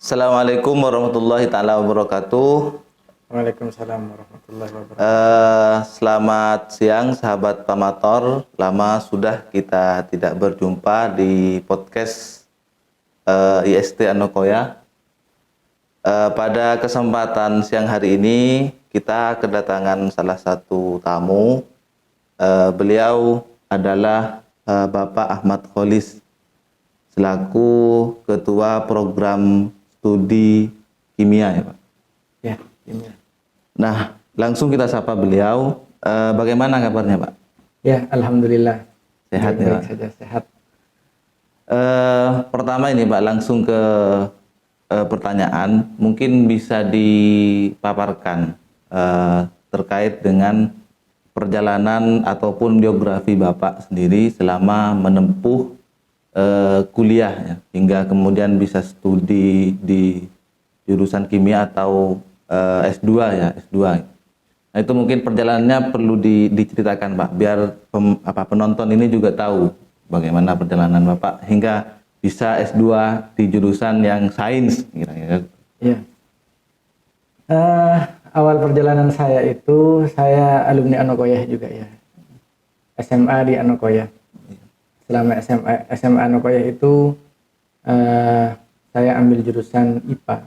Assalamualaikum warahmatullahi taala wabarakatuh. Waalaikumsalam warahmatullahi wabarakatuh. Selamat siang sahabat Pamator. Lama sudah kita tidak berjumpa di podcast IST Anokoya. Pada kesempatan siang hari ini kita kedatangan salah satu tamu. Beliau adalah Bapak Ahmad Kholis selaku Ketua Program Studi Kimia, ya Pak? Ya, kimia. Nah, langsung kita sapa beliau. Bagaimana kabarnya, Pak? Ya, alhamdulillah. Sehat ya, Pak? Saja sehat. Pertama ini, Pak, langsung ke pertanyaan. Mungkin bisa dipaparkan terkait dengan perjalanan ataupun biografi Bapak sendiri selama menempuh kuliah, ya, hingga kemudian bisa studi di jurusan kimia atau S2, ya, S2. Nah, itu mungkin perjalanannya perlu diceritakan, Pak, biar penonton ini juga tahu bagaimana perjalanan Bapak hingga bisa S2 di jurusan yang sains, kira-kira. Ya. Awal perjalanan saya itu, saya alumni Anokoya juga, ya. SMA di Anokoya. Selama SMA Anokoya itu saya ambil jurusan IPA.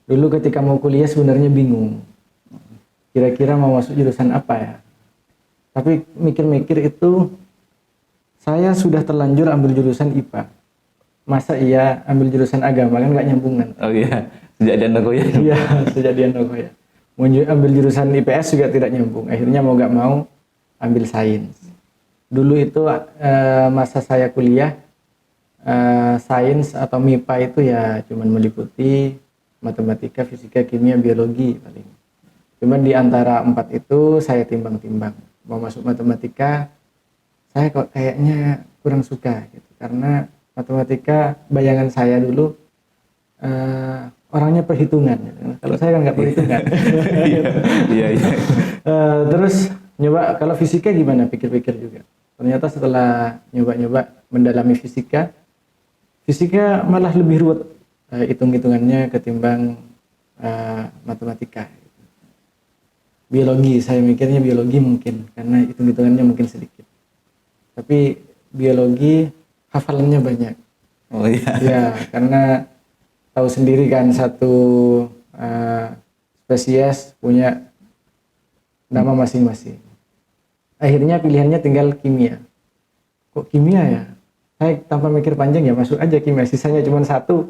Dulu ketika mau kuliah sebenarnya bingung, kira-kira mau masuk jurusan apa ya. Tapi mikir-mikir itu, saya sudah terlanjur ambil jurusan IPA. Masa iya ambil jurusan agama, kan nggak nyambung kan? Oh iya, sejak di Anokoya. Iya, sejak di Anokoya. Mau ambil jurusan IPS juga tidak nyambung. Akhirnya mau nggak mau ambil sains. Dulu itu masa saya kuliah, sains atau MIPA itu ya cuman meliputi matematika, fisika, kimia, biologi paling. Cuman di antara 4 itu saya timbang-timbang. Mau masuk matematika, saya kok kayaknya kurang suka gitu. Karena matematika bayangan saya dulu orangnya perhitungan. Kalau saya kan nggak perhitungan. Iya. Terus nyoba kalau fisika gimana, pikir-pikir juga. Ternyata setelah nyoba-nyoba mendalami fisika malah lebih ruwet hitung-hitungannya ketimbang matematika. Biologi, saya mikirnya biologi mungkin karena hitung-hitungannya mungkin sedikit. Tapi biologi hafalannya banyak. Oh iya. Ya, karena tahu sendiri kan satu spesies punya nama masing-masing. Akhirnya pilihannya tinggal kimia. Kok kimia ya? Saya tanpa mikir panjang ya masuk aja kimia. Sisanya cuma 1. Oh.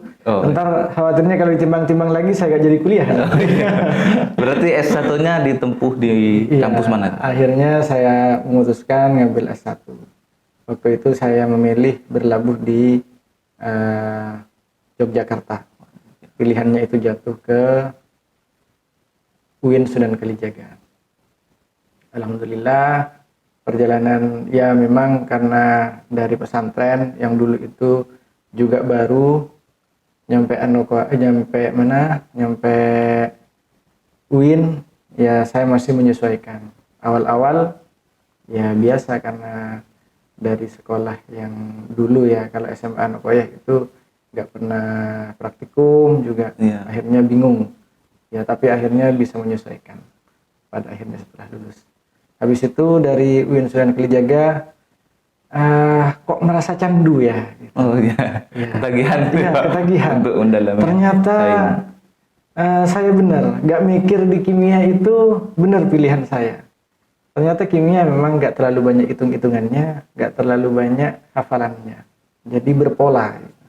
Ntar khawatirnya kalau ditimbang-timbang lagi saya gak jadi kuliah. Oh, iya. Berarti S1-nya ditempuh di kampus mana? Akhirnya saya memutuskan ngambil S1. Waktu itu saya memilih berlabuh di Yogyakarta. Pilihannya itu jatuh ke UIN Sunan Kalijaga. Alhamdulillah, perjalanan ya memang karena dari pesantren yang dulu itu juga baru nyampe UIN, ya saya masih menyesuaikan. Awal-awal ya biasa karena dari sekolah yang dulu ya, kalau SMA Anokoya itu nggak pernah praktikum juga, Iya. Akhirnya bingung. Ya tapi akhirnya bisa menyesuaikan pada akhirnya setelah lulus. Habis itu dari UIN Sunan Kalijaga kok merasa candu ya gitu. Oh iya. Ya. Ketagihan. Ya, ketagihan. Untuk mendalami. Ternyata saya benar, nggak mikir di kimia itu benar pilihan saya. Ternyata kimia memang nggak terlalu banyak hitung-hitungannya, nggak terlalu banyak hafalannya. Jadi berpola. Gitu.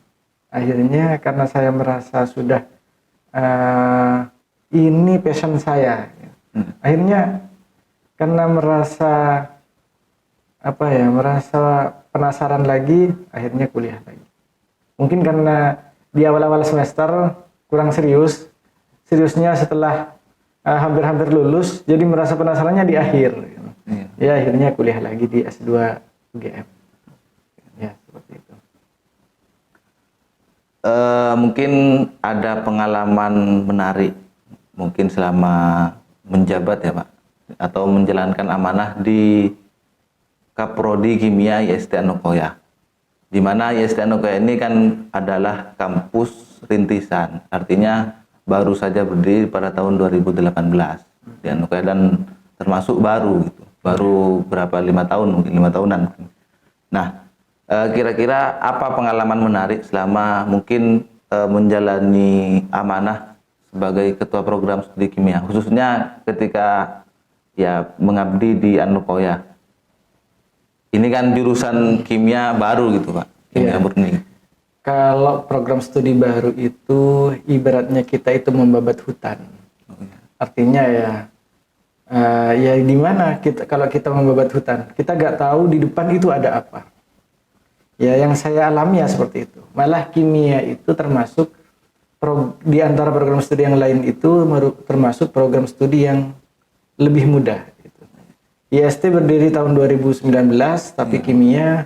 Akhirnya karena saya merasa sudah ini passion saya. Gitu. Akhirnya karena merasa penasaran lagi, akhirnya kuliah lagi. Mungkin karena di awal-awal semester kurang seriusnya setelah hampir-hampir lulus, jadi merasa penasarannya di akhir. Iya. Ya akhirnya kuliah lagi di S2 UGM. Ya seperti itu. Mungkin ada pengalaman menarik, mungkin selama menjabat ya Pak, atau menjalankan amanah di Kaprodi Kimia IST Anokoya. di mana IST Anokoya ini kan adalah kampus rintisan, artinya baru saja berdiri pada tahun 2018 di Anokoya, dan termasuk baru gitu, baru berapa 5 tahun, mungkin 5 tahunan. Nah, kira-kira apa pengalaman menarik selama mungkin menjalani amanah sebagai ketua program studi kimia, khususnya ketika ya mengabdi di Anokoya? Ini kan jurusan kimia baru gitu Pak, kimia murni. Kalau program studi baru itu ibaratnya kita itu membabat hutan. Artinya ya di mana kita, kalau kita membabat hutan, kita nggak tahu di depan itu ada apa. Ya yang saya alami ya seperti itu. Malah kimia itu termasuk di antara program studi yang lain itu termasuk program studi yang lebih mudah. IST berdiri tahun 2019, tapi kimia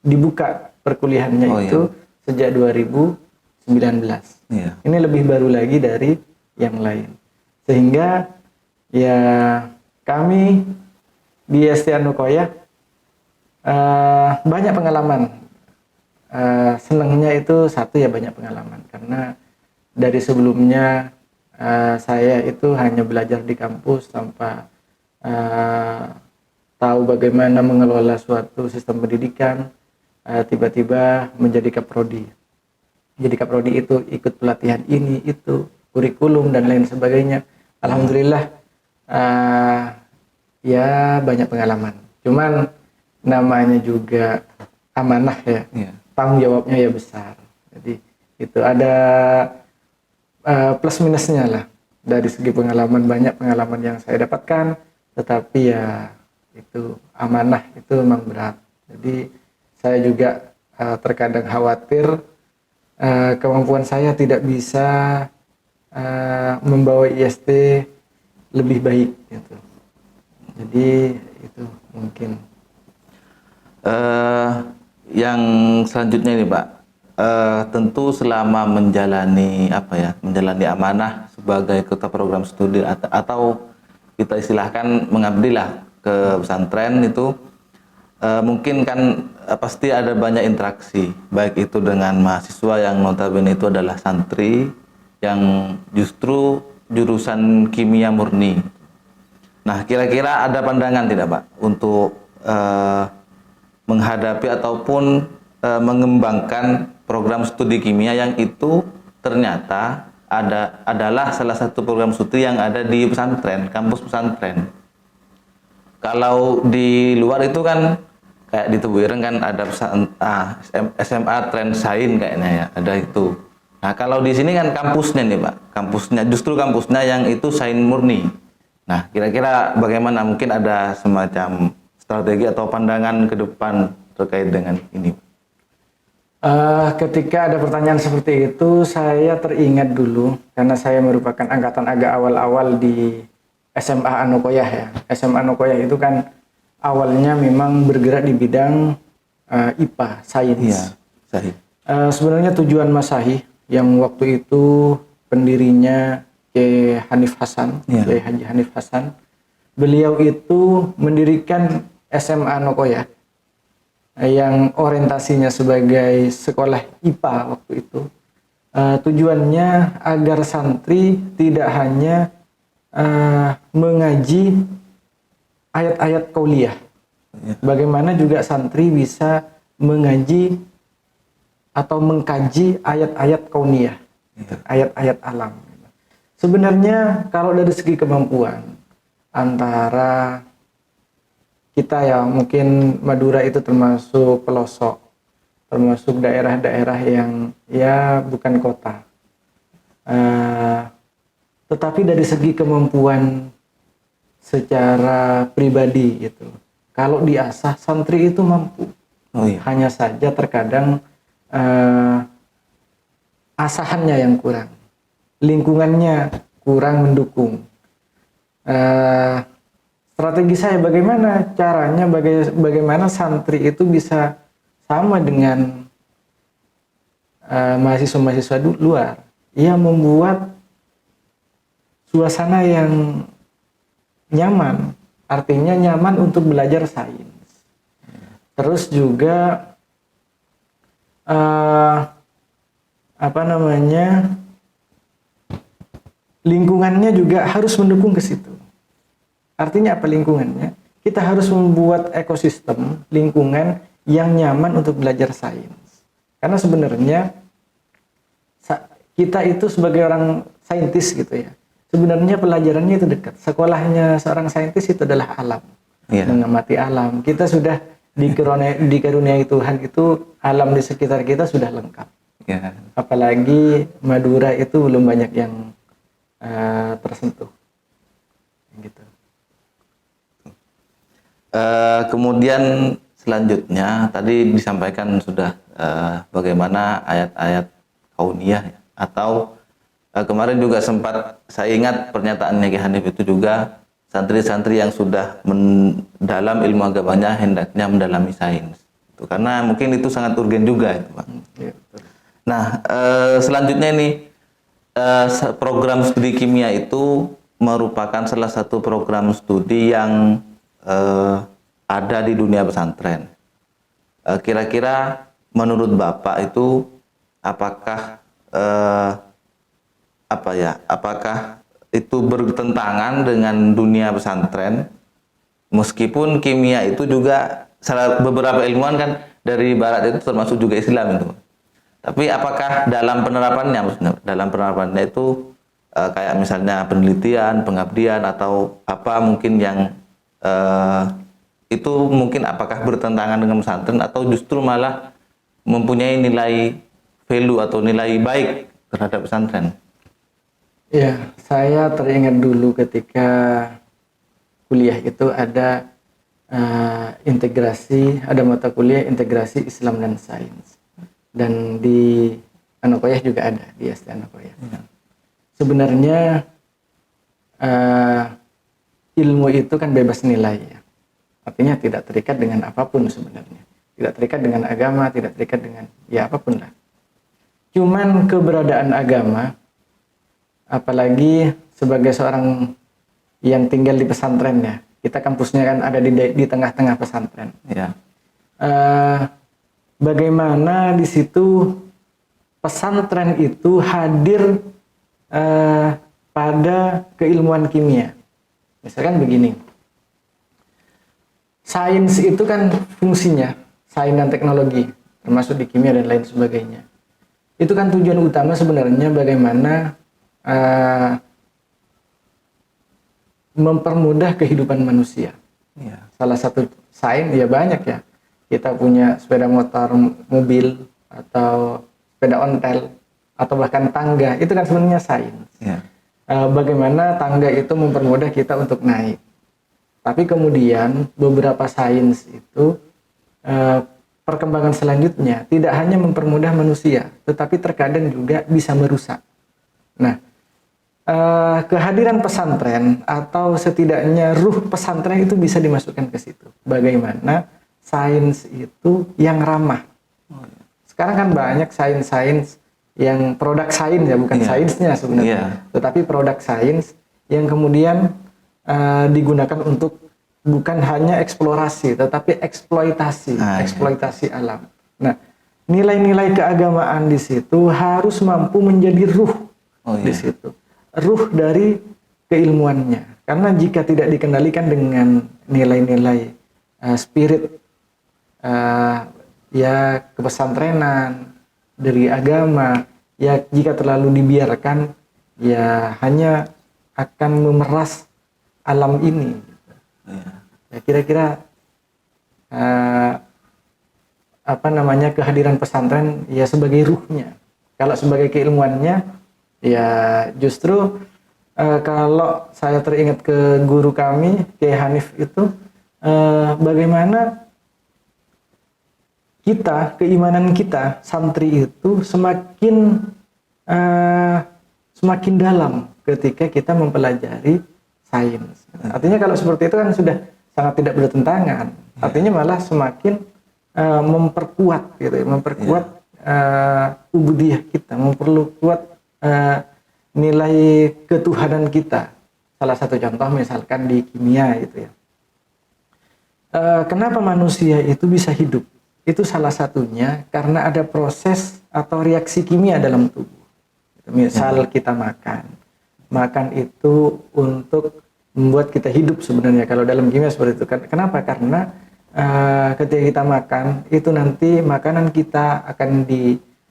dibuka perkuliahannya sejak 2019. Ini lebih baru lagi dari yang lain. Sehingga ya kami di IST Anokoya banyak pengalaman. Senangnya itu satu ya banyak pengalaman, karena dari sebelumnya saya itu hanya belajar di kampus tanpa tahu bagaimana mengelola suatu sistem pendidikan, tiba-tiba menjadi kaprodi. Jadi kaprodi itu ikut pelatihan ini, itu, kurikulum dan lain sebagainya. Alhamdulillah ya banyak pengalaman. Cuman namanya juga amanah ya, tanggung jawabnya ya besar. Jadi itu ada plus minusnya lah. Dari segi pengalaman, banyak pengalaman yang saya dapatkan, tetapi ya itu amanah itu memang berat. Jadi saya juga terkadang khawatir kemampuan saya tidak bisa membawa IST lebih baik gitu. Jadi itu mungkin. Yang selanjutnya ini Pak, tentu selama menjalani menjalani amanah sebagai ketua program studi atau kita istilahkan mengabdilah ke pesantren itu, mungkin kan pasti ada banyak interaksi, baik itu dengan mahasiswa yang notabene itu adalah santri yang justru jurusan kimia murni. Nah, kira-kira ada pandangan tidak Pak untuk menghadapi ataupun mengembangkan program studi kimia yang itu ternyata adalah salah satu program studi yang ada di pesantren, kampus pesantren. Kalau di luar itu kan kayak di Tebu Ireng kan ada SMA Trend Sains kayaknya ya, ada itu. Nah, kalau di sini kan kampusnya nih Pak, justru kampusnya yang itu sains murni. Nah, kira-kira bagaimana, mungkin ada semacam strategi atau pandangan ke depan terkait dengan ini? Ketika ada pertanyaan seperti itu, saya teringat dulu karena saya merupakan angkatan agak awal-awal di SMA Anokoya ya. SMA Anokoya itu kan awalnya memang bergerak di bidang IPA, sains. Iya, sains. Sebenarnya tujuan Mas Sahih yang waktu itu pendirinya Kiai Hanif Hasan, Kiai Haji Hanif Hasan, beliau itu mendirikan SMA Anokoya yang orientasinya sebagai sekolah IPA waktu itu. Tujuannya agar santri tidak hanya mengaji ayat-ayat qauliyah, bagaimana juga santri bisa mengaji atau mengkaji ayat-ayat kauniyah, ayat-ayat alam. Sebenarnya kalau dari segi kemampuan antara kita ya, mungkin Madura itu termasuk pelosok, termasuk daerah-daerah yang ya bukan kota. Tetapi dari segi kemampuan secara pribadi gitu, kalau diasah santri itu mampu. Hanya saja terkadang asahannya yang kurang, lingkungannya kurang mendukung. Strategi saya bagaimana caranya, bagaimana santri itu bisa sama dengan mahasiswa-mahasiswa luar, ia membuat suasana yang nyaman, artinya nyaman untuk belajar sains. Terus juga lingkungannya juga harus mendukung ke situ. Artinya apa lingkungannya? Kita harus membuat ekosistem lingkungan yang nyaman untuk belajar sains. Karena sebenarnya kita itu sebagai orang saintis gitu ya. Sebenarnya pelajarannya itu dekat. Sekolahnya seorang saintis itu adalah alam. Mengamati alam. Kita sudah dikaruniai Tuhan itu alam di sekitar kita sudah lengkap. Apalagi Madura itu belum banyak yang tersentuh. Gitu. Kemudian selanjutnya tadi disampaikan sudah bagaimana ayat-ayat kauniyah atau kemarin juga sempat saya ingat pernyataannya Ki Hanif itu juga santri-santri yang sudah mendalam ilmu agamanya hendaknya mendalami sains. Itu karena mungkin itu sangat urgen juga itu, Pak. Nah, selanjutnya ini program studi kimia itu merupakan salah satu program studi yang ada di dunia pesantren. Kira-kira menurut Bapak itu apakah apakah itu bertentangan dengan dunia pesantren? Meskipun kimia itu juga beberapa ilmuwan kan dari barat itu termasuk juga Islam itu. Tapi apakah dalam penerapannya itu kayak misalnya penelitian, pengabdian atau apa mungkin yang itu mungkin apakah bertentangan dengan pesantren atau justru malah mempunyai nilai value atau nilai baik terhadap pesantren? Ya, saya teringat dulu ketika kuliah itu ada ada mata kuliah integrasi Islam dan sains. Dan di Anokoyah juga ada, di SD Anokoyah. Sebenarnya ilmu itu kan bebas nilai ya. Artinya tidak terikat dengan apapun sebenarnya. Tidak terikat dengan agama, tidak terikat dengan ya apapun lah. Cuman keberadaan agama, apalagi sebagai seorang yang tinggal di pesantren ya, kita kampusnya kan ada di tengah-tengah pesantren. Ya. Bagaimana di situ pesantren itu hadir pada keilmuan kimia. Misalkan begini, sains itu kan fungsinya, sains dan teknologi, termasuk di kimia dan lain sebagainya. Itu kan tujuan utama sebenarnya bagaimana mempermudah kehidupan manusia. Salah satu sains ya banyak ya. Kita punya sepeda motor, mobil, atau sepeda ontel, atau bahkan tangga. Itu kan sebenarnya sains. Bagaimana tangga itu mempermudah kita untuk naik. Tapi kemudian beberapa sains itu perkembangan selanjutnya tidak hanya mempermudah manusia, tetapi terkadang juga bisa merusak. Nah, kehadiran pesantren atau setidaknya ruh pesantren itu bisa dimasukkan ke situ. Bagaimana sains itu yang ramah. Sekarang kan banyak sains-sains yang produk sains ya, bukan sainsnya sebenarnya, tetapi produk sains yang kemudian digunakan untuk bukan hanya eksplorasi, tetapi eksploitasi alam. Nah, nilai-nilai keagamaan di situ harus mampu menjadi ruh di situ, ruh dari keilmuannya. Karena jika tidak dikendalikan dengan nilai-nilai spirit ya kepesantrenan dari agama, ya jika terlalu dibiarkan ya hanya akan memeras alam ini. Ya kira-kira kehadiran pesantren ya sebagai ruhnya. Kalau sebagai keilmuannya ya justru kalau saya teringat ke guru kami Kiai Hanif itu bagaimana keimanan kita santri itu semakin dalam ketika kita mempelajari sains. Artinya kalau seperti itu kan sudah sangat tidak bertentangan. Artinya malah semakin memperkuat gitu, memperkuat ubudiyah kita, memperkuat nilai ketuhanan kita. Salah satu contoh misalkan di kimia itu ya. kenapa manusia itu bisa hidup? Itu salah satunya karena ada proses atau reaksi kimia dalam tubuh. Misal kita makan itu untuk membuat kita hidup sebenarnya. Kalau dalam kimia seperti itu. Kenapa? Karena ketika kita makan itu nanti makanan kita akan dibakar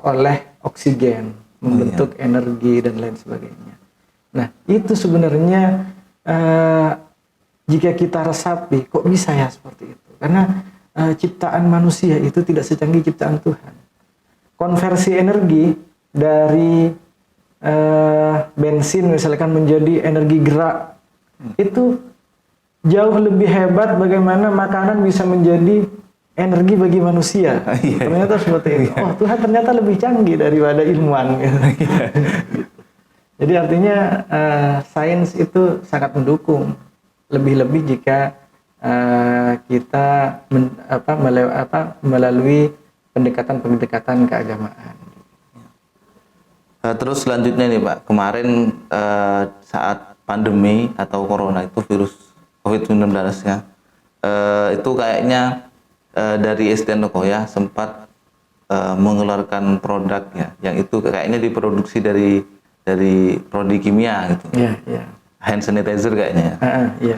oleh oksigen, membentuk energi dan lain sebagainya. Nah itu sebenarnya jika kita resapi, kok bisa ya seperti itu? Karena ciptaan manusia itu tidak secanggih ciptaan Tuhan. Konversi energi dari bensin misalkan menjadi energi gerak, itu jauh lebih hebat bagaimana makanan bisa menjadi energi bagi manusia. Ternyata seperti itu. Oh, Tuhan ternyata lebih canggih daripada ilmuwan. Jadi artinya sains itu sangat mendukung. Lebih-lebih jika kita melalui pendekatan-pendekatan keagamaan. Terus selanjutnya nih Pak, kemarin saat pandemi atau corona itu virus COVID-19-nya, itu kayaknya dari SD Anokoya sempat mengeluarkan produk ya, yang itu kayaknya diproduksi dari prodi kimia gitu. Iya. Hand sanitizer kayaknya. Iya.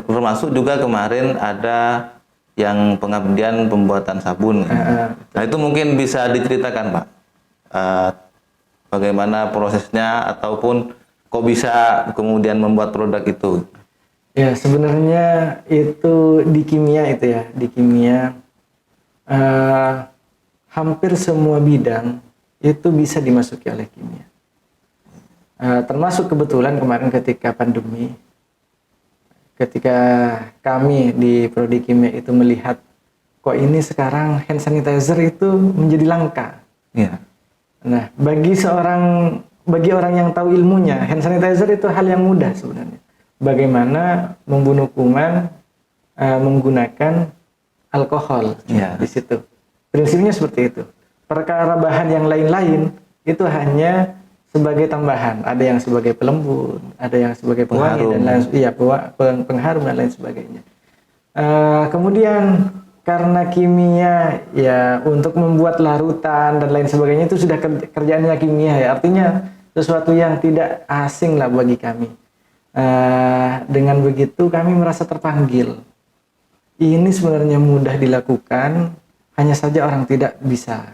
Termasuk juga kemarin ada yang pengabdian pembuatan sabun. Nah itu mungkin bisa diceritakan Pak, bagaimana prosesnya ataupun kok bisa kemudian membuat produk itu. Ya sebenarnya itu di kimia itu ya, di kimia hampir semua bidang itu bisa dimasuki oleh kimia. Termasuk kebetulan kemarin ketika pandemi, ketika kami di prodi kimia itu melihat kok ini sekarang hand sanitizer itu menjadi langka. Iya. Nah, bagi orang yang tahu ilmunya, hand sanitizer itu hal yang mudah sebenarnya. Bagaimana membunuh kuman menggunakan alkohol di situ. Prinsipnya seperti itu. Perkara bahan yang lain-lain itu hanya sebagai tambahan. Ada yang sebagai pelembut, ada yang sebagai pewangi dan lain pengharum dan lain sebagainya. Kemudian karena kimia ya untuk membuat larutan dan lain sebagainya itu sudah kerjaannya kimia ya, artinya sesuatu yang tidak asing lah bagi kami. Dengan begitu kami merasa terpanggil. Ini sebenarnya mudah dilakukan, hanya saja orang tidak bisa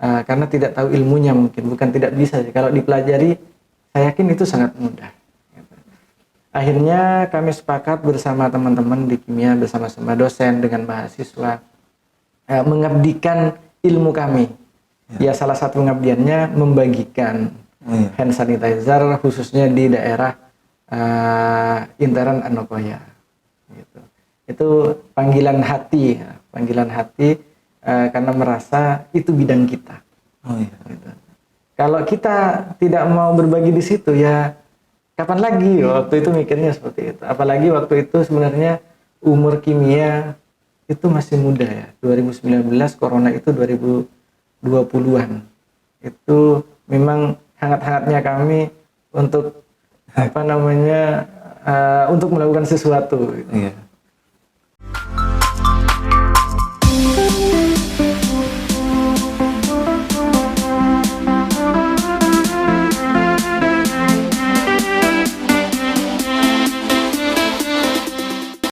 karena tidak tahu ilmunya mungkin, bukan tidak bisa. Kalau dipelajari, saya yakin itu sangat mudah. Akhirnya kami sepakat bersama teman-teman di kimia, bersama-sama dosen dengan mahasiswa, mengabdikan ilmu kami. Ya salah satu pengabdiannya membagikan hand sanitizer khususnya di daerah Interan Anokoya. Gitu. Itu panggilan hati karena merasa itu bidang kita. Gitu. Kalau kita tidak mau berbagi di situ ya kapan lagi? Waktu itu mikirnya seperti itu. Apalagi waktu itu sebenarnya umur kimia itu masih muda ya. 2019, corona itu 2020-an. Itu memang hangat-hangatnya kami untuk untuk melakukan sesuatu. Gitu.